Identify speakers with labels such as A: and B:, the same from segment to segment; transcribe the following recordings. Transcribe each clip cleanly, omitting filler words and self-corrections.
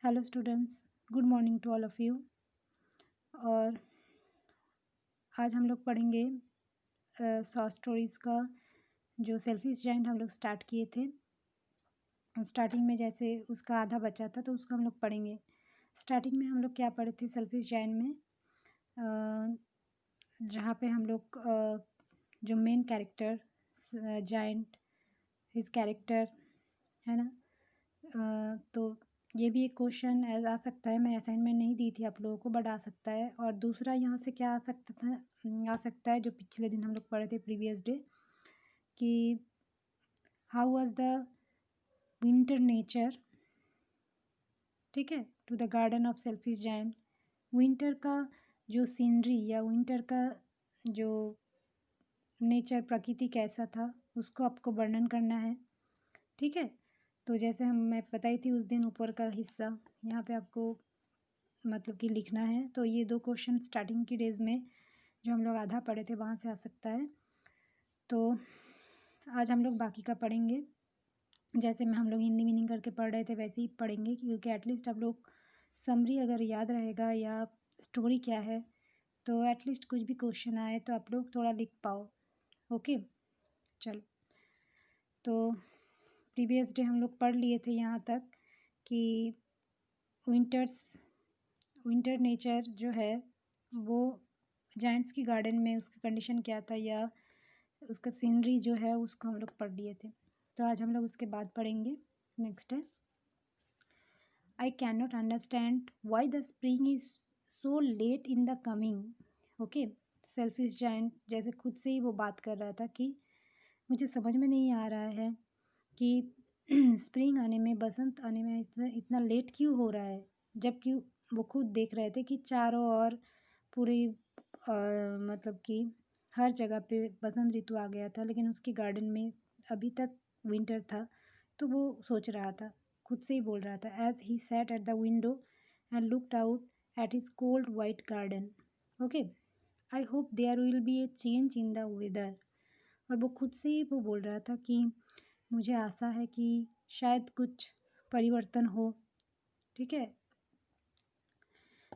A: Hello students, good morning to all of you. और आज हम लोग पढ़ेंगे शॉर्ट स्टोरीज़ का जो सेल्फिश जायंट हम लोग स्टार्ट किए थे। स्टार्टिंग में जैसे उसका आधा बचा था तो उसको हम लोग पढ़ेंगे। स्टार्टिंग में हम लोग क्या पढ़े थे सेल्फिश जायंट में, जहाँ पे हम लोग जो main character giant his character है ना। तो ये भी एक क्वेश्चन आ सकता है। मैं असाइनमेंट नहीं दी थी आप लोगों को, बट आ सकता है। और दूसरा यहाँ से क्या आ सकता है जो पिछले दिन हम लोग पढ़े थे प्रीवियस डे, कि how was the winter nature, ठीक है, to the garden of selfish giant. Winter का जो सीनरी या विंटर का जो नेचर प्रकृति कैसा था उसको आपको वर्णन करना है, ठीक है। तो जैसे मैं बताई थी उस दिन, ऊपर का हिस्सा यहाँ पे आपको मतलब कि लिखना है। तो ये दो क्वेश्चन स्टार्टिंग की डेज में जो हम लोग आधा पढ़े थे वहाँ से आ सकता है। तो आज हम लोग बाकी का पढ़ेंगे। जैसे में हम लोग हिंदी मीनिंग करके पढ़ रहे थे वैसे ही पढ़ेंगे, क्योंकि एटलीस्ट आप लोग समरी अगर याद रहेगा या स्टोरी क्या है तो एटलीस्ट कुछ भी क्वेश्चन आए तो आप लोग थोड़ा लिख पाओ। ओके, चलो। तो प्रीवियस डे हम लोग पढ़ लिए थे यहाँ तक कि विंटर नेचर जो है वो जायंट्स की गार्डन में उसका कंडीशन क्या था या उसका सीनरी जो है उसको हम लोग पढ़ लिए थे। तो आज हम लोग उसके बाद पढ़ेंगे। नेक्स्ट है, I can not understand why the spring is so let in the coming. Okay, selfish giant जैसे खुद से ही वो बात कर रहा था कि मुझे समझ में नहीं आ रहा है कि स्प्रिंग आने में, बसंत आने में इतना इतना लेट क्यों हो रहा है, जबकि वो खुद देख रहे थे कि चारों ओर पूरी मतलब कि हर जगह पे बसंत ऋतु आ गया था, लेकिन उसके गार्डन में अभी तक विंटर था। तो वो सोच रहा था, खुद से ही बोल रहा था, as he sat at the window and looked out at his cold white garden. Okay, I hope there will be a change in the weather. और वो खुद से ही वो बोल रहा था कि मुझे आशा है कि शायद कुछ परिवर्तन हो, ठीक है।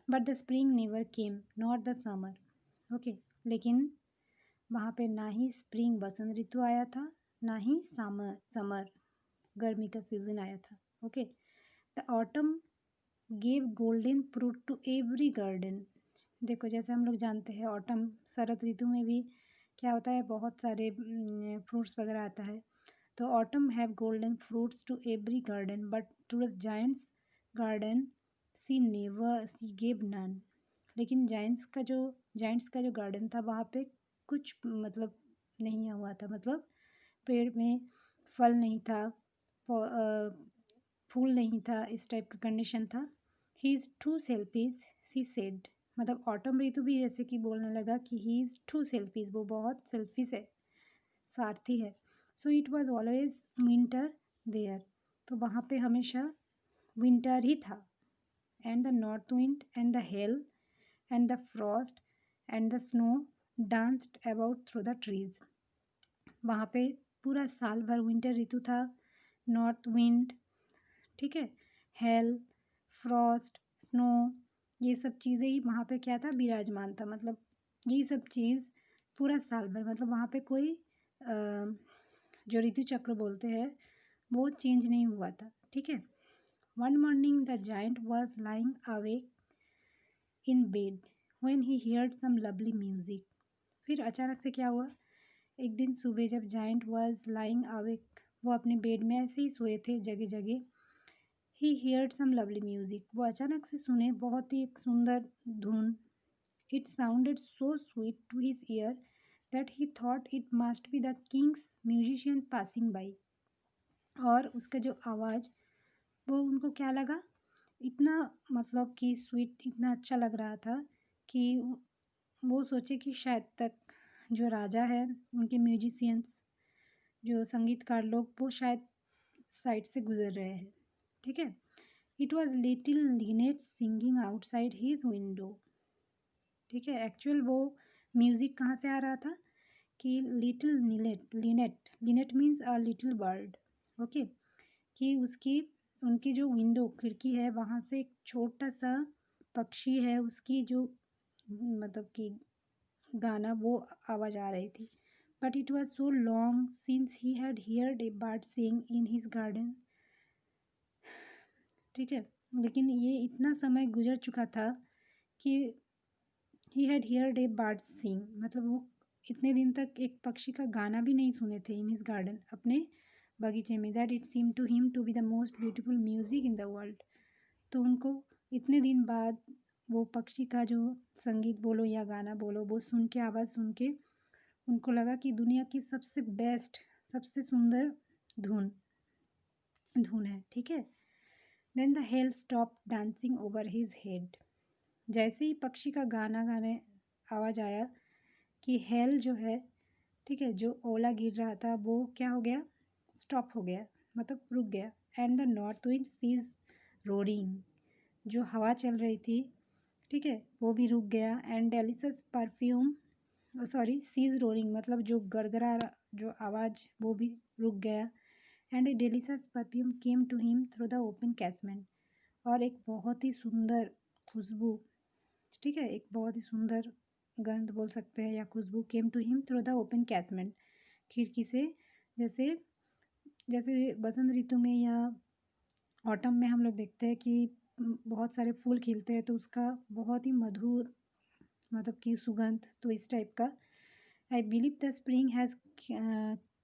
A: But the spring never came not the summer. Okay, लेकिन वहाँ पे ना ही स्प्रिंग बसंत ऋतु आया था, ना ही समर गर्मी का सीजन आया था। Okay, the autumn gave golden fruit to every garden. देखो, जैसे हम लोग जानते हैं ऑटम शरद ऋतु में भी क्या होता है, बहुत सारे फ्रूट्स वगैरह आता है। तो autumn have golden fruits to every garden but to the giant's garden she gave none. लेकिन जायंट्स का जो गार्डन था वहाँ पे कुछ मतलब नहीं हुआ था, मतलब पेड़ में फल नहीं था, फूल नहीं था, इस टाइप का कंडीशन था। He is too selfish she said. मतलब ऑटम ऋतु भी जैसे कि बोलने लगा कि ही इज़ टू सेल्फिश, वो बहुत सेल्फिश है, स्वार्थी है। So it was always winter there. तो वहाँ पे हमेशा विंटर ही था। And the north wind and the hail and the frost and the snow danced about through the trees. वहाँ पे पूरा साल भर विंटर ऋतु था, नॉर्थ विंड, ठीक है, हेल, फ्रॉस्ट, स्नो, ये सब चीज़ें ही वहाँ पे क्या था, विराजमान था। मतलब ये सब चीज़ पूरा साल भर, मतलब वहाँ पे कोई जो ऋतु चक्र बोलते हैं वो चेंज नहीं हुआ था, ठीक है। One morning the giant was lying awake in bed when he heard some lovely music. फिर अचानक से क्या हुआ, एक दिन सुबह जब जायंट वॉज लाइंग अवेक, वो अपने बेड में ऐसे ही सोए थे जगह जगह, he heard some lovely music, वो अचानक से सुने बहुत ही एक सुंदर धुन। It sounded so sweet to his ear that he thought it must be the king's musician passing by. और उसका जो आवाज़, वो उनको क्या लगा, इतना मतलब कि स्वीट, इतना अच्छा लग रहा था कि वो सोचे कि शायद तक जो राजा है, उनके म्यूजिशियंस, जो संगीतकार लोग, वो शायद साइड से गुजर रहे हैं, ठीक है। It was little Lynette singing outside his window, ठीक है। एक्चुअल वो म्यूज़िक कहाँ से आ रहा था कि little Lynette means a little bird, okay, कि उसकी उनकी जो विंडो खिड़की है वहाँ से एक छोटा सा पक्षी है, उसकी जो मतलब कि गाना वो आवाज़ आ रही थी। But it was so long since he had heard a bird sing in his garden. ठीक है, लेकिन ये इतना समय गुजर चुका था कि he had heard a bird sing, मतलब वो इतने दिन तक एक पक्षी का गाना भी नहीं सुने थे इन हिज गार्डन, अपने बगीचे में। That it seem to him to be the most beautiful music in the world. तो उनको इतने दिन बाद वो पक्षी का जो संगीत बोलो या गाना बोलो, वो सुन के, आवाज़ सुन के उनको लगा कि दुनिया की सबसे बेस्ट, सबसे सुंदर धुन धुन है। ठीक है। Then the hail stop dancing over his head. जैसे ही पक्षी का गाना गाने आवाज़ आया कि हेल जो है, ठीक है, जो ओला गिर रहा था वो क्या हो गया, स्टॉप हो गया, मतलब रुक गया। And the north wind cease roaring, जो हवा चल रही थी, ठीक है, वो भी रुक गया। And delicious perfume, sorry, ceased roaring मतलब जो गरगरा जो आवाज़ वो भी रुक गया। And a delicious perfume came to him through the open casement, और एक बहुत ही सुंदर खुशबू, ठीक है, एक बहुत ही सुंदर गंध बोल सकते हैं या खुशबू, came to him through the open casement, खिड़की से। जैसे जैसे बसंत ऋतु में या ऑटम में हम लोग देखते हैं कि बहुत सारे फूल खिलते हैं, तो उसका बहुत ही मधुर मतलब कि सुगंध, तो इस टाइप का। I believe the spring has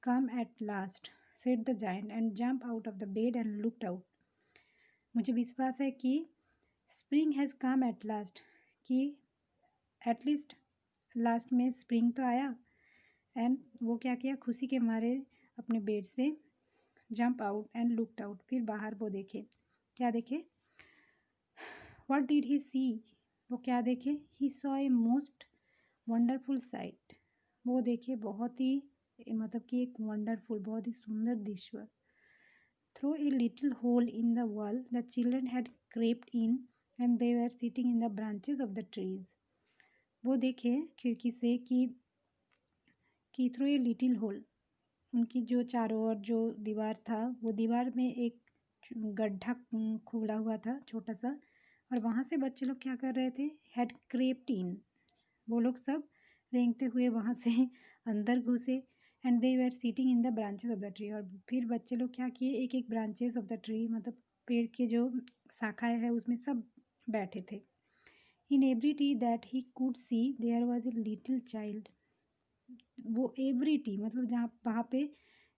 A: come at last, said the giant and jump out of the bed and looked out. मुझे विश्वास है कि spring has come at last, कि एटलीस्ट लास्ट में स्प्रिंग तो आया। एंड वो क्या किया, खुशी के मारे अपने बेड से jump out and looked out, फिर बाहर वो देखे, क्या देखे, व्हाट डिड ही सी, वो क्या देखे, he saw a most wonderful site, वो देखे बहुत ही मतलब कि एक वंडरफुल, बहुत ही सुंदर दृश्य। Through a little hole in the wall the children had crept in and they were sitting in the branches of the trees. वो देखे खिड़की से कि थ्रू ए लिटिल होल, उनकी जो चारों ओर जो दीवार था, वो दीवार में एक गड्ढा खुला हुआ था छोटा सा, और वहाँ से बच्चे लोग क्या कर रहे थे, हैड क्रेप्ट इन, वो लोग सब रेंगते हुए वहाँ से अंदर घुसे। And they were seating in the branches of the tree, और फिर बच्चे लोग क्या किए, एक एक ब्रांचेस ऑफ द ट्री मतलब पेड़ के जो शाखाएं है उसमें सब बैठे थे। In every tree that he could see there was a little child, वो एवरी टी मतलब जहाँ वहाँ पे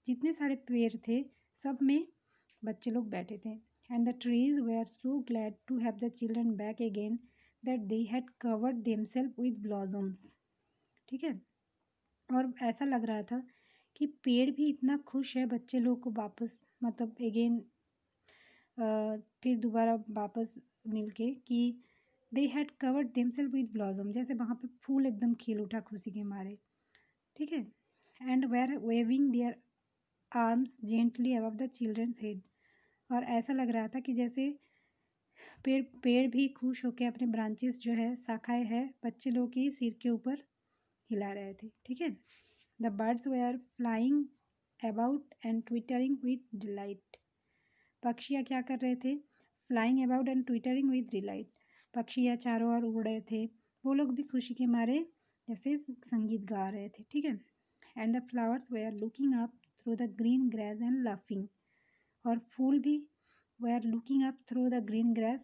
A: जितने सारे पेड़ थे सब में बच्चे लोग बैठे थे। And the trees were so glad to have the children back again that they had covered themself with blossoms. ठीक है, और ऐसा लग रहा था कि पेड़ भी इतना खुश है बच्चे लोग को वापस मतलब अगेन फिर दोबारा वापस मिलके, कि they had covered themself with blossom, जैसे वहाँ पे फूल एकदम खिल उठा खुशी के मारे। ठीक है, and were waving their arms gently above the children's head, और ऐसा लग रहा था कि जैसे पेड़ पेड़ भी खुश होकर अपने ब्रांचेस जो है, शाखाएं है, बच्चे लोग की सिर के ऊपर हिला रहे थे। ठीक है, the birds were flying about and twittering with delight, पक्षियाँ क्या कर रहे थे, flying about and twittering with delight, पक्षियाँ चारों ओर उड़ रहे थे, वो लोग भी खुशी के मारे जैसे संगीत गा रहे थे। ठीक है, and the flowers they are looking up through the green grass and laughing, और फूल भी they are looking up through the green grass,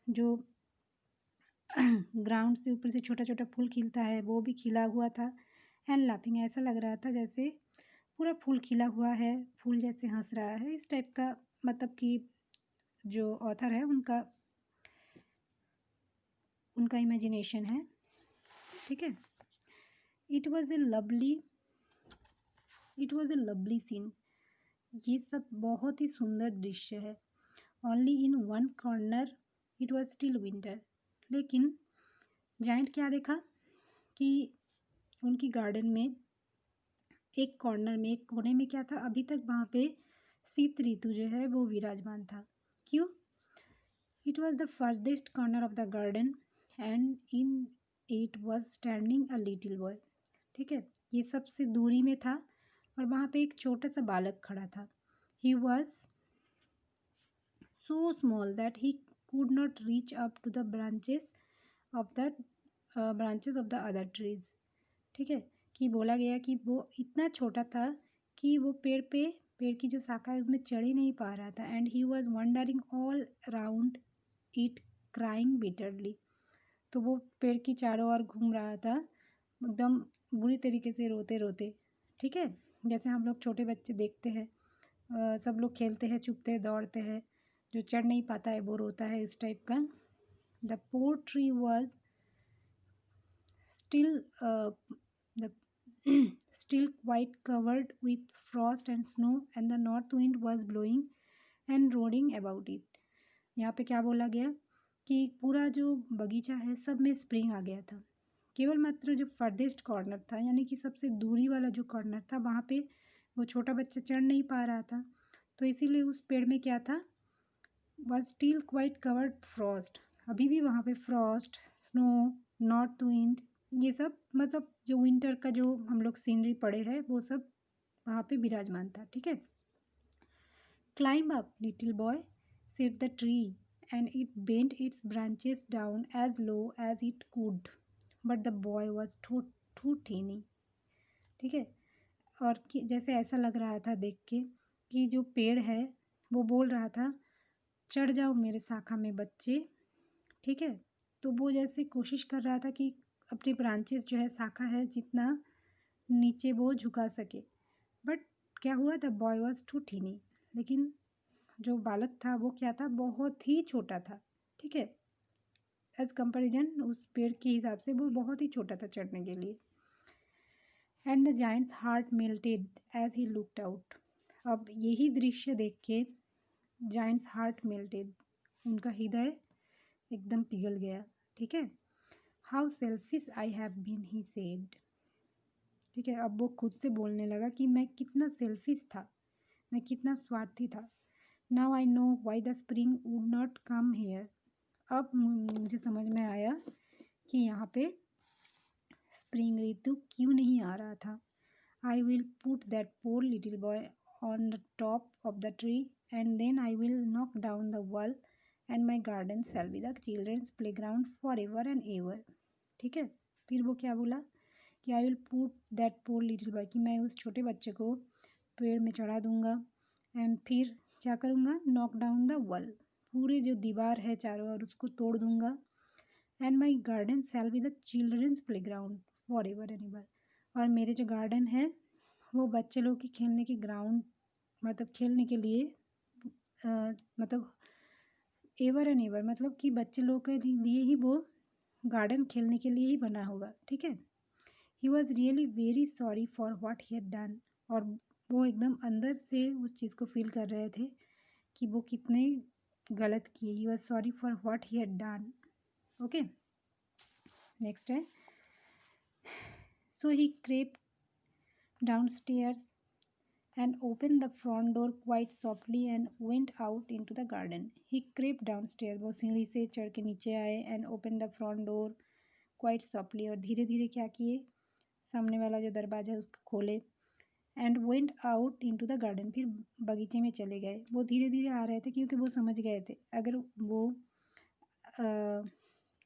A: जो ग्राउंड से ऊपर से छोटा छोटा फूल खिलता है वो भी खिला हुआ था। एंड लाफिंग, ऐसा लग रहा था जैसे पूरा फूल खिला हुआ है, फूल जैसे हंस रहा है, इस टाइप का मतलब कि जो ऑथर है उनका इमेजिनेशन है। ठीक है, it was a lovely scene, ये सब बहुत ही सुंदर दृश्य है। Only in one corner it was still winter, लेकिन जाइंट क्या देखा कि उनकी गार्डन में एक कॉर्नर में, एक कोने में क्या था, अभी तक वहाँ पे शीत ऋतु जो है वो विराजमान था। क्यों, it was the farthest corner of the garden and in it was standing a little boy. ठीक है, ये सबसे दूरी में था और वहाँ पे एक छोटा सा बालक खड़ा था। He was so small that he could not reach up to the branches of the other trees. ठीक है, कि बोला गया कि वो इतना छोटा था कि वो पेड़ की जो शाखा है उसमें चढ़ ही नहीं पा रहा था. And he was wondering all around it crying bitterly. तो वो पेड़ की चारों ओर घूम रहा था एकदम बुरी तरीके से रोते रोते. ठीक है, जैसे हम लोग छोटे बच्चे देखते हैं, सब लोग खेलते हैं, छुपते हैं, दौड़ते हैं, जो चढ़ नहीं पाता है वो रोता है, इस टाइप का. The poor tree was still the still quite covered with frost and snow, and the north wind was blowing and roaring about it. यहाँ पे क्या बोला गया कि पूरा जो बगीचा है सब में स्प्रिंग आ गया था. केवल मात्र जो फर्देस्ट कॉर्नर था, यानी कि सबसे दूरी वाला जो कॉर्नर था, वहाँ पे वो छोटा बच्चा चढ़ नहीं पा रहा था. तो इसीलिए उस पेड़ में क्या था, was still quite covered Frost. अभी भी वहाँ पे फ्रॉस्ट, स्नो, नॉर्थ विंड, ये सब मतलब जो विंटर का जो हम लोग सीनरी पढ़े हैं वो सब वहाँ पे विराजमान था. ठीक है. Climb up little boy, said the tree, and it bent its branches down as low as it could, but the boy was too tiny. ठीक है. और जैसे ऐसा लग रहा था देख के कि जो पेड़ है वो बोल रहा था, चढ़ जाओ मेरे शाखा में बच्चे. ठीक है. तो वो जैसे कोशिश कर रहा था कि अपनी ब्रांचेस जो है, शाखा है, जितना नीचे वो झुका सके. बट क्या हुआ, the boy was too tiny. लेकिन जो बालक था वो क्या था, बहुत ही छोटा था. ठीक है. एज कंपेरिजन उस पेड़ के हिसाब से वो बहुत ही छोटा था चढ़ने के लिए. And the giant's heart melted as he looked out. अब यही दृश्य देख के जायंट्स हार्ट मेल्टेड, उनका हृदय एकदम पिघल गया. ठीक है. How selfish I have been, he said. ठीक है. अब वो खुद से बोलने लगा कि मैं कितना सेल्फिश था, मैं कितना स्वार्थी था. Now I know why the spring would not come here. अब मुझे समझ में आया कि यहाँ पे स्प्रिंग ऋतु क्यों नहीं आ रहा था. I will put that poor little boy on the top of the tree, and then I will knock down the wall, and my garden shall be the children's playground forever and ever. ठीक है. फिर वो क्या बोला कि I will put that poor little boy, कि मैं उस छोटे बच्चे को पेड़ में चढ़ा दूंगा. एंड फिर क्या करूँगा, नॉक डाउन द वॉल, पूरे जो दीवार है चारों ओर उसको तोड़ दूंगा. And my garden shall be the children's playground forever and ever. और मेरे जो गार्डन है वो बच्चे लोग की खेलने की ग्राउंड, मतलब खेलने के लिए मतलब एवर एंड एवर, मतलब कि बच्चे लोग के लिए ही वो गार्डन खेलने के लिए ही बना होगा. ठीक है. He was really very sorry for what he had done. और वो एकदम अंदर से उस चीज़ को फील कर रहे थे कि वो कितने गलत किए. He was sorry for what he had done. Okay. Next है, सो ही क्रेप्ड downstairs and opened the front door quite softly and went out into the garden. He crept downstairs, वो सीढ़ी से चढ़ के नीचे आए. and opened the front door quite softly, और धीरे धीरे क्या किए, सामने वाला जो दरवाजा है उसको खोले. and went out into the garden, फिर बगीचे में चले गए. वो धीरे धीरे आ रहे थे क्योंकि वो समझ गए थे अगर वो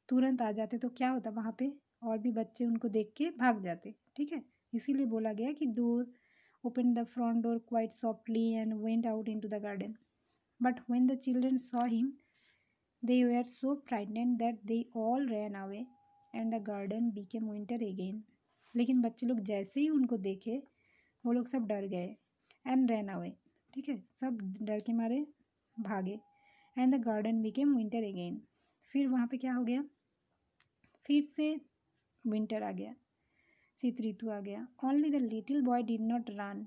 A: तुरंत आ जाते तो क्या होता, वहाँ पे और भी बच्चे उनको देख के भाग जाते. ठीक है. इसीलिए बोला गया कि door opened the front door quite softly and went out into the garden. But when the children saw him, they were so frightened that they all ran away, and the garden became winter again. लेकिन बच्चे लोग जैसे ही उनको देखे वो लोग सब डर गए. and ran away. ठीक है. सब डर के मारे भागे. and the garden became winter again. फिर वहाँ पे क्या हो गया, फिर से विंटर आ गया, शीत ऋतु आ गया. Only the little boy did not run.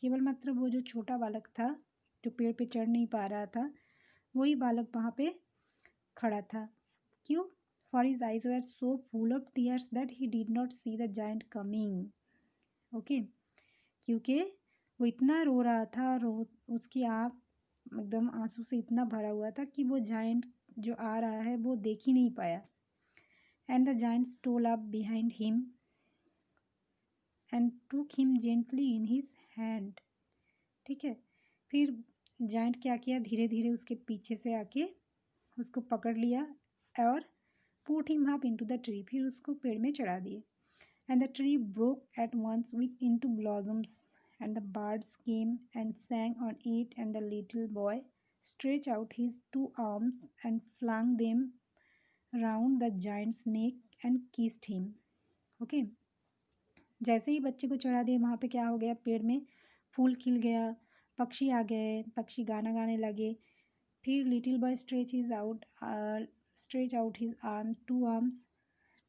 A: केवल मात्र वो जो छोटा बालक था जो पेड़ पे चढ़ नहीं पा रहा था, वही बालक वहाँ पे खड़ा था. क्यों? For his eyes were so full of tears that he did not see the giant coming. Okay. क्योंकि वो इतना रो रहा था और उसकी आँख एकदम आंसू से इतना भरा हुआ था कि वो जायंट जो आ रहा है वो देख ही नहीं पाया. And the giant stole up behind him and took him gently in his hand. ठीक है. फिर जायंट क्या किया, धीरे धीरे उसके पीछे से आके उसको पकड़ लिया और put him up into the tree, फिर उसको पेड़ में चढ़ा दिए। And the tree broke at once with into blossoms and the birds came and sang on it and the little boy stretched out his 2 arms and flung them round the giant's neck and kissed him. Okay. जैसे ही बच्चे को चढ़ा दिए वहाँ पे क्या हो गया, पेड़ में फूल खिल गया, पक्षी आ गए, पक्षी गाना गाने लगे। फिर little boy stretch out his arms 2 arms,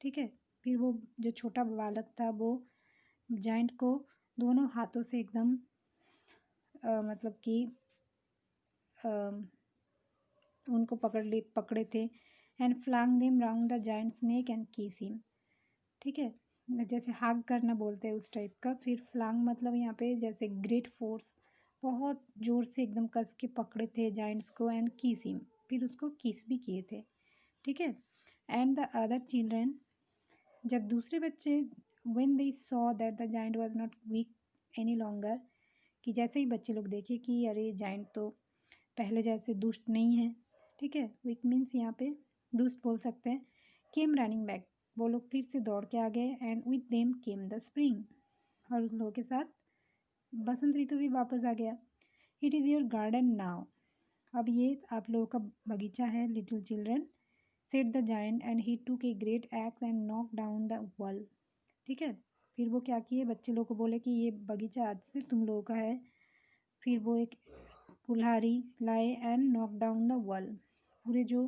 A: ठीक है। फिर वो जो छोटा बालक था वो जाइंट को दोनों हाथों से एकदम मतलब कि उनको पकड़े थे। And flung them round the giant's neck and kiss him, ठीक है, जैसे हाग करना बोलते हैं उस टाइप का। फिर फ्लांग मतलब यहाँ पे जैसे ग्रेट फोर्स, बहुत ज़ोर से एकदम कस के पकड़े थे जाइंट्स को। एंड किस हिम, फिर उसको किस भी किए थे, ठीक है। एंड द अदर चिल्ड्रन, जब दूसरे बच्चे when they saw that the giant was not weak any longer, कि जैसे ही बच्चे लोग देखे कि अरे जाइंट तो पहले जैसे दुष्ट नहीं है, ठीक है, वीक मीन्स यहाँ पे दुष्ट बोल सकते हैं। केम रनिंग बैक, वो लोग फिर से दौड़ के आ गए। And with them came the spring, और उन लोगों के साथ बसंत ऋतु भी वापस आ गया। It is your garden now, अब ये आप लोगों का बगीचा है little children, said the giant and he took a great axe and knock down the wall, ठीक है। फिर वो क्या किए, बच्चे लोग को बोले कि ये बगीचा आज से तुम लोगों का है। फिर वो एक कुल्हाड़ी लाए and knock down the wall, पूरे जो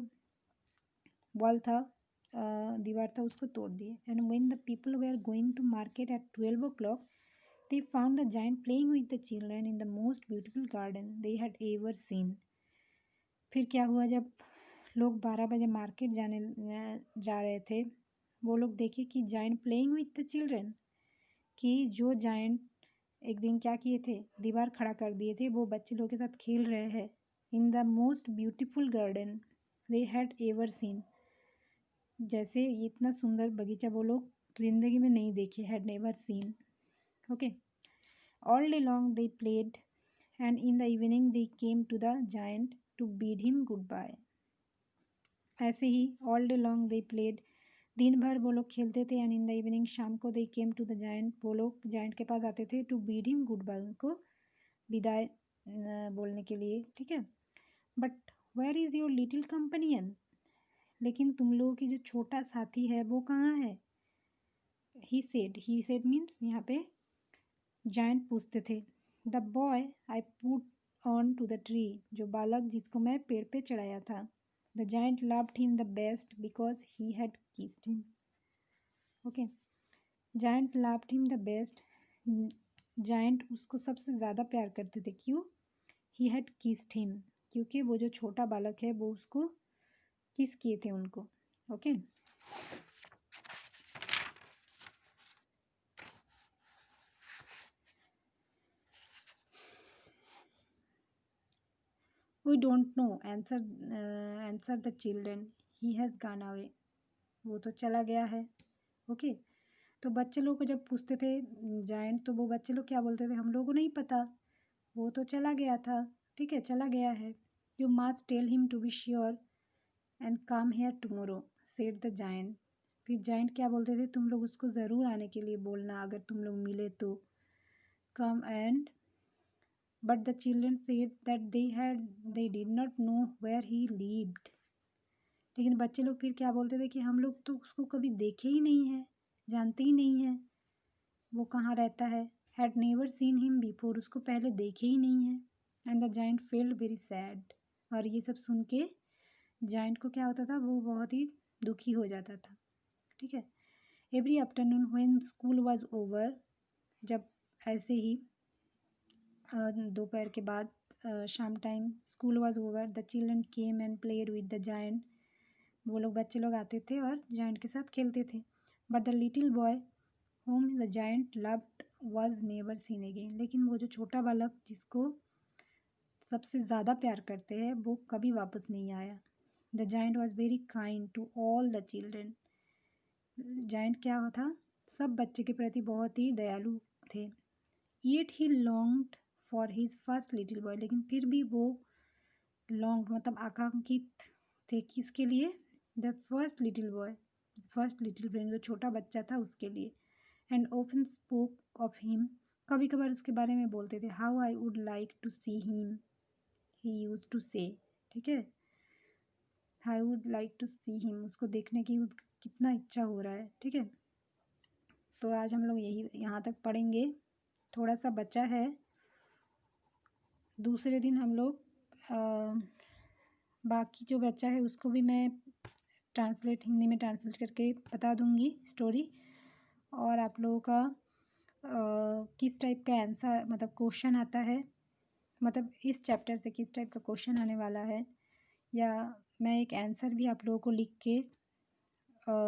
A: वॉल था, दीवार था, उसको तोड़ दिए। And when the people were going to market at 12 o'clock, they found the giant playing with the children in the most beautiful garden they had ever seen. फिर क्या हुआ, जब लोग 12 बजे मार्केट जा रहे थे, वो लोग देखे कि giant playing with the children, कि जो जाइंट एक दिन क्या किए थे, दीवार खड़ा कर दिए थे, वो बच्चे लोग के साथ खेल रहे हैं in the most beautiful garden they had ever seen, जैसे इतना सुंदर बगीचा वो लोग जिंदगी में नहीं देखे, had never seen. Okay, all day long they played and in the evening they came to the giant to bid him goodbye. ऐसे ही all day long they played, दिन भर वो लोग खेलते थे। एंड इन द इवनिंग, शाम को they came to the giant, वो लोग जायंट के पास आते थे to bid him goodbye, उनको विदाई बोलने के लिए, ठीक है। But where is your little companion, लेकिन तुम लोगों की जो छोटा साथी है वो कहाँ है। ही सेड मीन्स यहाँ पे जायंट पूछते थे। The boy I put on to the tree, जो बालक जिसको मैं पेड़ पे चढ़ाया था। The giant loved him the best because he had kissed him, okay. Giant loved him the best, giant उसको सबसे ज़्यादा प्यार करते थे, क्यों, ही हैड किस्ड हिम, क्योंकि वो जो छोटा बालक है वो उसको किस किए थे उनको, okay. We don't know, answer the children, he has gone away, वो तो चला गया है, ओके। तो बच्चे लोग को जब पूछते थे जायंट, तो वो बच्चे लोग क्या बोलते थे, हम लोगों को नहीं पता, वो तो चला गया था, ठीक है, चला गया है। You must tell him to be sure and come here tomorrow, said the giant. फिर जायंट क्या बोलते थे, तुम लोग उसको ज़रूर आने के लिए बोलना अगर तुम लोग मिले तो, come and. But the children said that they did not know where he lived, लेकिन बच्चे लोग फिर क्या बोलते थे कि हम लोग तो उसको कभी देखे ही नहीं है, जानते ही नहीं है वो कहाँ रहता है। Had never seen him before, उसको पहले देखे ही नहीं है। And the giant failed very sad, और ये सब सुन के जाइंट को क्या होता था, वो बहुत ही दुखी हो जाता था, ठीक है। Every afternoon when school was over, जब ऐसे ही दोपहर के बाद शाम time school was over, the children came and played with the giant, वो लोग बच्चे लोग आते थे और जायंट के साथ खेलते थे। But the little boy whom the giant loved was never seen again, लेकिन वो जो छोटा बालक जिसको सबसे ज़्यादा प्यार करते हैं वो कभी वापस नहीं आया। The giant was very kind to all the children, giant क्या था, सब बच्चे के प्रति बहुत ही दयालु थे। Yet he longed for his first little boy, लेकिन फिर भी वो लॉन्ग मतलब आकांक्षित थे किसके लिए, द फर्स्ट लिटिल ब्रेन जो छोटा बच्चा था उसके लिए। And often spoke of him, कभी कभार उसके बारे में बोलते थे। How I would like to see him, he use to say, ठीक है, I would like to see him, उसको देखने की कितना इच्छा हो रहा है, ठीक है। तो आज हम लोग यही यहाँ तक पढ़ेंगे, थोड़ा सा बचा है। दूसरे दिन हम लोग बाकी जो बचा है उसको भी मैं हिंदी में ट्रांसलेट करके बता दूंगी स्टोरी, और आप लोगों का किस टाइप का आंसर मतलब क्वेश्चन आता है, मतलब इस चैप्टर से किस टाइप का क्वेश्चन आने वाला है, या मैं एक आंसर भी आप लोगों को लिख के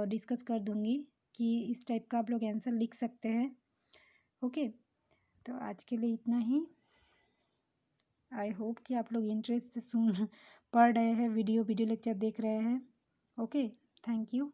A: डिस्कस कर दूंगी कि इस टाइप का आप लोग आंसर लिख सकते हैं। ओके, तो आज के लिए इतना ही। आई होप कि आप लोग इंटरेस्ट से पढ़ रहे हैं, वीडियो लेक्चर देख रहे हैं। Okay, thank you.